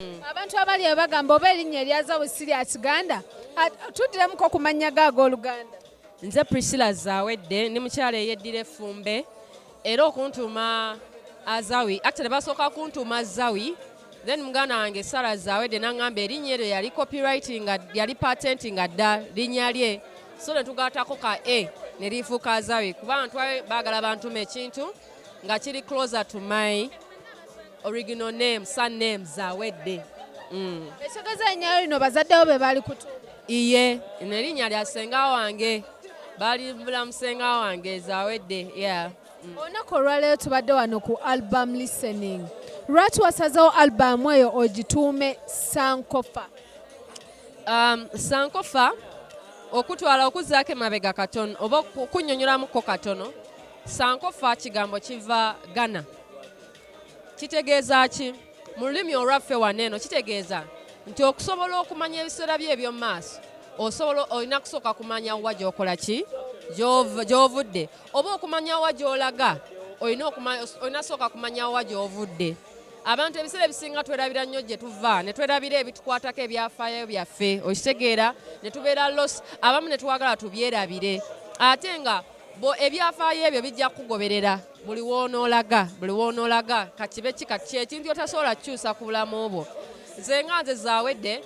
Abantu abali abagamba oba erinnya erya Azawi si lya Kiganda tuddiremuko ku mannya gaago Oluganda. Nze Priscilla Zawedde ndi mukyala eyeddira effumbe era okuntuuma Azawi actually basooka kuntuuma Azawi then muganda wange Sarah Zawedde n'aŋŋamba erinnya eryo yali copywriting yali patenting dda linnya lye so ne tugattako ka A ne lifuuka Azawi kuba abantu baagala bantuuma ekintu nga kiri closer to my original name surname Zawedde. Ekitegeeza ennyo lino bazaddewo be baali kutuuma. Iye erinnya lya ssenga wange baali bulamusenga wange Zawedde yeah. Olunaku olwaleero tubadde wano ku album listening. Lwaki wasazeewo album eyo ogituume Sankofa? Sankofa okutwala okuzzaako emabega katono oba okunnyonnyolamuko katono. Sankofa kigambo kiva Ghana. Kitegeeza ki? Mu lulimi olwaffe wano eno kitegeeza nti okusobola okumanya ebiseera bye eby'omu maaso olina kusooka kumanya wa gy'okola ki gy'ovudde oba okumanya wa gy'olaga olina sooka kumanya wa gy'ovudde. Abantu ebiseera ebisinga twerabira nnyo gye tuva ne twerabira ebitukwatako ebyafaayo byaffe okitegeera ne tubeera loss abamu ne twagala tubyerabire ate nga ebyafaayo ebyo bijja kugoberera buli woonoolaga kakibe kikati ekintu otasobola kukyusa ku bulamu bwo. Nze nga nze Zawedde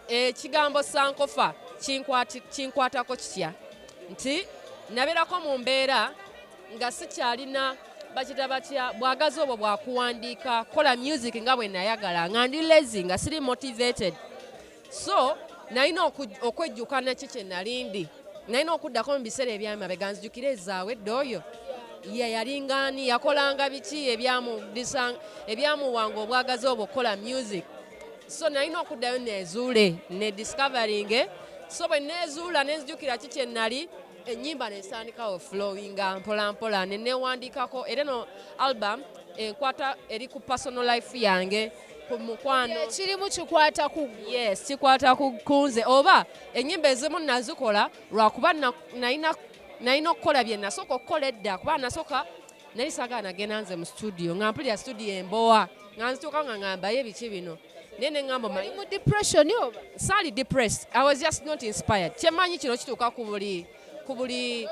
ekigambo Sankofa kinkwatako kitya nti nabeerako mu mbeera nga sikyalina bakita batya bwagazi obwo bwakuwandiika kola music nga bwe nayagala nga ndi lazy nga siri motivated so nalina okwejjuka naki kye nalindi nalina okuddako mu biseera ebyamabega nzijukire Zawedde oyo yalingaani yakolanga biki ebyamuwanga obwagazi obwo kola music so nalina okuddayo nezuule ne discovering so bwe nezuula nenzijukira ki kye nali ennyimba nesandikawo flowinga mpolampola nenewandiikako era no album enkwata eri ku personal life yange ku mukwano kirimu kikwata ku yes kikwata ku nze oba ennyimba ezimu nazikola lwakuba nalina okukola bye nasooka okukola edda kuba nasooka nali saagala nagenda nze mu studio nga mpulira studio embowa nga nzituuka nga ngambayo ebiki bino naye neŋŋamba mu depression oba saali depressed I was just not inspired kyemanyi kino kituuka ku buli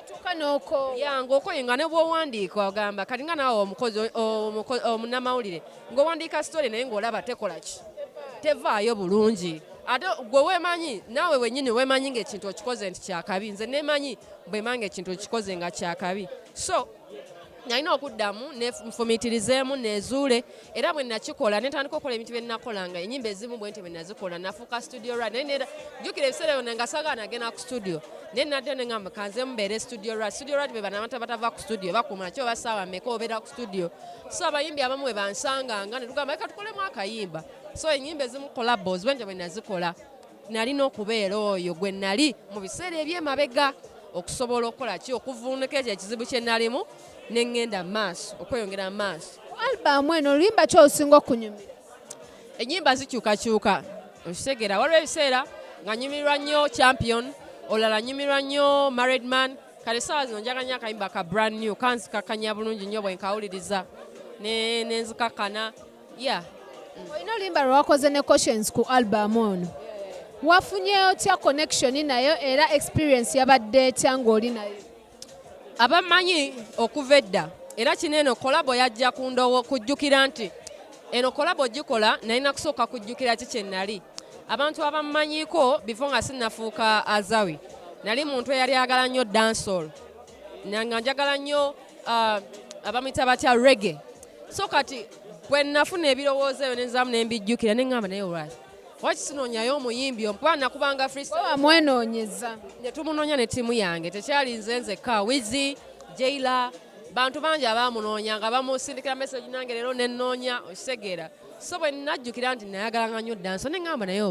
yange okoyenga ne bw'owandiika ogamba kati nga naawe omunnamawulire ng'owandiika story naye ng'olaba tekola ki tevaayo bulungi ate gwe weemanyi naawe wennyini weemanyi ng'ekintu okikoze nti kyakabi nze neemanyi bwemanyi ekintu okikoze nga kyakabi so nalina okuddamu nfumiitirizeemu nezuule era bwe nakikola netandika okukola ebintu bye nakolanga ennyimba ezimu bwe nti bwe nazikola nafuuka studio right naye jjukira ebiseera byonna nga saagala nagenda ku studio naye nadde neŋŋamba kanze mubeere studio right be bana batava ku studio bakuma ki oba ssaawa mmeka obeera ku studio so abayimbi abamu bwe bansanganga ne tugamba leka tukolemu akayimba so ennyimba ezimu collabos bwe nti bwe nazikola nalina okubeera oyo gwe nali mu biseera ebyemabega okusobola okukola ki okuvuunuka ekyo ekizibu kye nalimu neŋŋenda maaso okweyongera maaso. Album eno oluyimba ky'osinga okunyumira? Ennyimba zikyukakyuka okitegeera waliwo ebiseera nga nyumirwa nnyo champion olala nyumirwa nnyo married man kale saawa zino njaga nnyo akayimba ka brand new kanzikakkanya bulungi nnyo bwe nkawuliriza nenzikakkana yeah. Olina oluyimba lwe ne questions ku album ono wafunye otya connection nayo era experience yabadde etya ng'oli nayo? Abamanyi okuva edda era kino eno kolabo yajja kujjukira nti eno kolabo gikola nalina kusooka kujjukira ki kye nali abantu abammanyiko before nga sinnafuuka Azawi nali muntu eyali ayagala nnyo dancehall nga njagala nnyo abamuyita batya reggae so kati bwe nafuna ebirowoozo eyo nenzaamu nembijjukira neŋŋamba naye olwaki waki sinoonyayo omuyimbi kuba nakubanga mwenoonyeza ne tumunoonya ne ttiimu yange tekyali nze nzekka Wizi Jaila bantu bangi abaamunoonya nga bamusindikira message nange leero nenoonya okitegeera so bwe najjukira nti nayagalanga nnyo danso neŋŋamba naye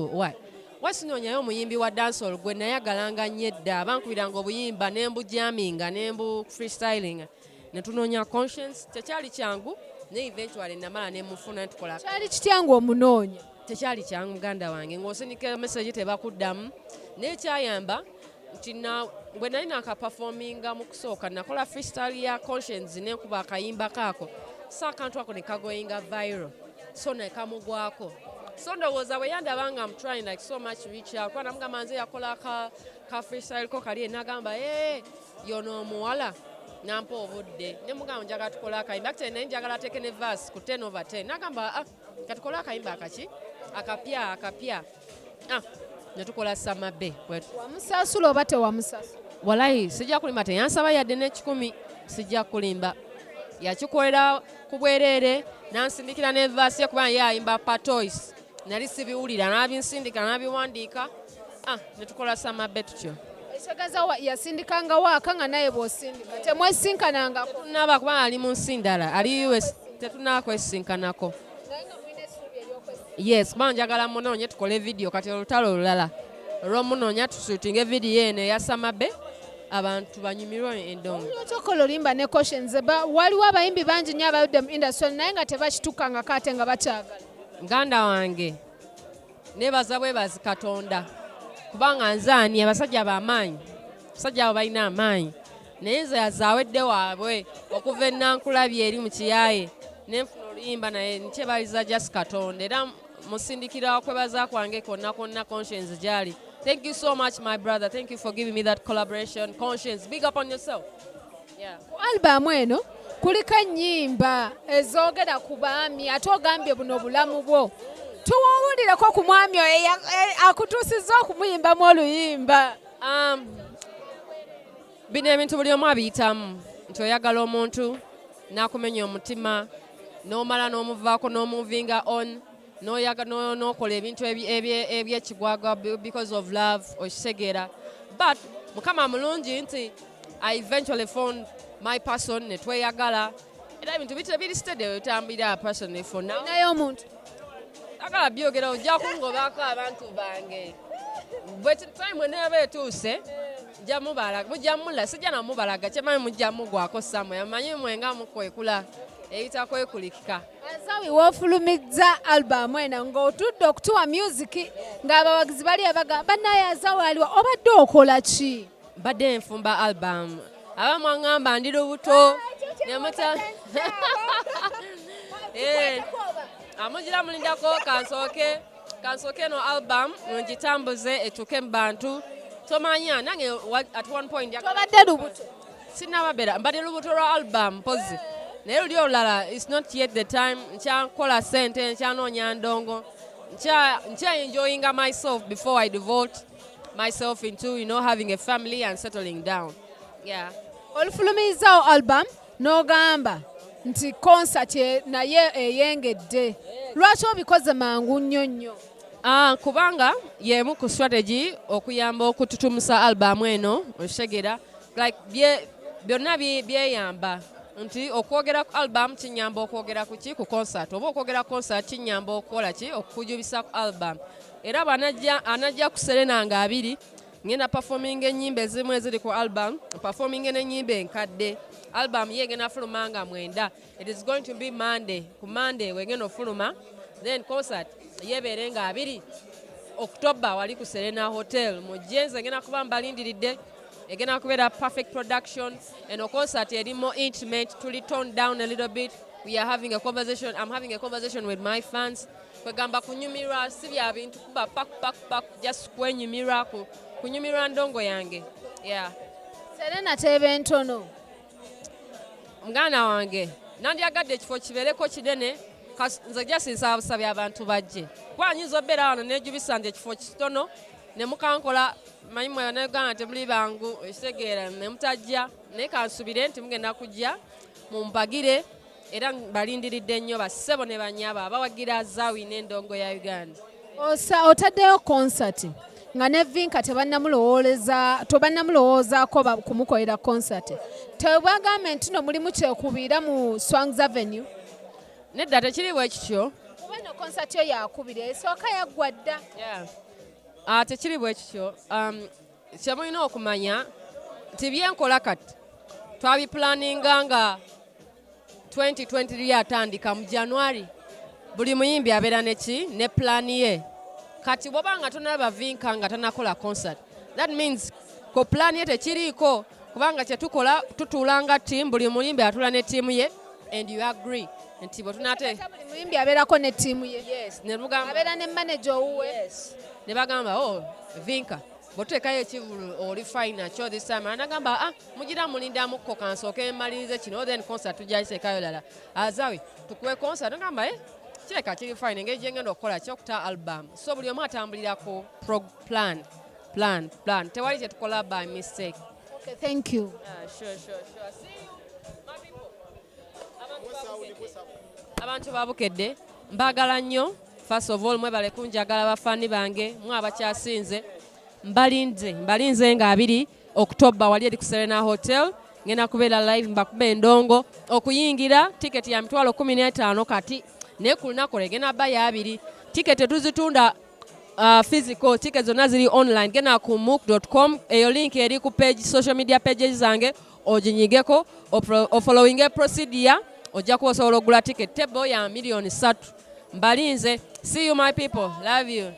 waki sinoonyayo omuyimbi wa dancehall gwe nayagalanga nnyo edda bankubiranga obuyimba nembujaminga nembu freestyling ne tunoonya conscience tekyali kyangu ne eventually namala nemufuna ntukola kyali kityangu omunoonya tekyali kyangu muganda wange ng'osindika message tebakuddamu n'ekyayamba nti bwe nali nakapafominga mu kusooka nakola freestyle ya conscience nenkuba akayimba kaako so akantu ako ne kagoyinga viral so nekamugwako So ndowooza bwe yandabanga I'm trying like so much to reach out. Kwa namugamba nze yakola ka freestyle ko kali nagamba yono omuwala nampa obudde. Ne mugamba njagala tukola akayimba. Actually naye njagala ateeke ne verse ku 10/10. Nagamba katukola akayimba akaki akapya. Ne tukola Samabe. Wamusasula oba tewamusasula? Walayi sijja kulimba teyansaba yadde n'ekikumi sijja kulimba. Yakikolera ku bwereere nansindikira ne verse kuba yayimba patois. Nali sibiwulira n'abinsindika n'abiwandiika ne tukola Samabe tutyo. Ekitegeeza yasindikanga waaka nga naye bw'osindika temwesinkananga tunaba kuba ali mu nsi ndala ali US tetunaakwesisinkanako. Yes kuba njagala munoonye tukole video kati olutalo olulala olw'omunoonya tusuutinge video eno eya Samabe abantu banyumirwe endongo. Otokola olimba ne questions waliwo abayimbi bangi nnyo abayudde mu industry naye nga tebakitukangako ate nga bakyagala. Muganda wange nebaza bwebazi Katonda kubanga nzaani abasajja b'amaanyi abasajja abo balina amaanyi naye nze yazawedde waabwe okuva enankulabye eri mu kiyaaye nenfuna oluyimba naye nkyebaliza just Katonda era musindikira kwebaza kwange konna Conscience gyali. Thank you so much my brother, thank you for giving me that collaboration. Conscience, big up on yourself. Ku albamu eno kuliko ennyimba ezoogera ku baami ate ogambye buno obulamu bwo tuwuulireko ku mwami oyo akutuusizza okumuyimbamu oluyimba. Bino ebintu buli omu abiyitamu nti oyagala omuntu n'akumenya omutima n'omala n'omuvaako n'omuvinga on n'okola ebintu ebyekigwagwa because of love okitegeera. But Mukama mulungi nti I eventually found my person ne tweyagala era ebintu biri steady otambira person for now. Nayo omuntu agala byogera ojja kungobaako abantu bange bwe time neeba etuuse nja mubalaga mujja mula sijja namubalaga kyemanyi mujja mugwako samwe amanyi mwenga mukwekula eyita kwekulikika. Azawi w'ofulumiza albamu eno ng'otudde okutuwa music ng'abawagizi bali abagamba naye Azawi aliwa obadde okola ki? Badde enfumba album abamu aŋŋamba ndi lubuto nemuta amugira mulindako kansooke eno album ngitambuze etuuke mu bantu tomanya nange at one point tobadde lubuto sinababera mbadde lubuto lwa album pozi naye luli olulala it's not yet the time nkyankola sente nkyanoonya ndongo nkya enjoying myself before I devote myself into having a family and settling down. Olufulumizawo album n'ogamba nti concert naye eyengedde lwaki obikoze mangu nnyo? Kubanga yemu ku strategy okuyamba okututumusa album eno okitegeera like byonna byeyamba nti okwogera ku album kinyamba okwogera ku ki ku concert oba okwogera concert kinyamba okukola ki okukujubisa ku album era anajja ku Serena nga 2 ngenda performing ennyimba ezimu eziri ku album performing n'ennyimba enkadde album yegenda fuluma nga 9. It is going to be Monday. Ku Monday wegenda ofuluma then concert yebeere nga 2 October wali ku Serena Hotel mujjenze ngenda kuba mbalindiridde egenda kubeera perfect production and concert eri more intimate to tone down a little bit. We are having a conversation. I'm having a conversation with my fans. Kwegamba kunyumirwa si bya bintu kuba pak just kwenyumirwa kunyumirwa ndongo yange. Serena tebe ntono muganda wange nandyagadde ekifo kibeereko kinene nze jasinsa abasabye abantu bajje kwanyinza obeera wano nejubisa nti ekifo kitono ne mukankola manyi mwe negana temuli bangu ekitegeera ne mutajja naye kansubire nti mugenda kujja mumpagire era balindiridde nnyo bassebo ne banyaba abawagira Azawi n'endongo ya Uganda. Otaddeyo concert nga ne Vinka tobannamulowoozaako kumukolera concert tebagambye nti no mulimu kyekubira mu Swangs Avenue? Nedda tekiri bwe kityo kuba no concert yo yakubira esooka yaggwa dda. Tekiri bwe kityo kyemulina okumanya nti byenkola kati twabipulaninga nga 2023 atandika mu January buli muyimbi abeera ne plani ye kati bw'obanga tonalaba Vinka nga tanakola concert that means ko plani ye tekiriiko kubanga kyetukola tutuulanga team buli muyimbi atula ne tiimu ye and you agree nti bwe tunate buli muyimbi abeerako ne ttiimu ye. yes ne mugamba abeera ne manager owuwe. yes ne bagamba oh Vinka bw'otuteekayo ekivulu oli fine nakyo this time anagamba mugira mulindamukko kansooke mmalirize kino then concert tujayisekayo lala Azawi tukuwe concert nagamba kireka kiri fine engeri gyengenda okukola kyokuta album so buli omu atambulira ku plan tewali kyetukola by mistake. Okay, thank you. Sure. See you, my people. Abantu babukedde mbagala nnyo first of all mwebale kunjagala bafani bange mwe abakyasinze mbalinze nga 2 October wali eri ku Serena Hotel ngena kubeera live mbakube endongo okuyingira ticket ya mitwalo 15 kati ne kulunako legena baya 2 ticket tuzitunda physical tickets zonna ziri online gena ku mook.com eyo link eri ku page social media pages zange oginyigeko following a procedure ojja kusobola okugula ticket table ya $3 million mbalinze. See you my people, love you.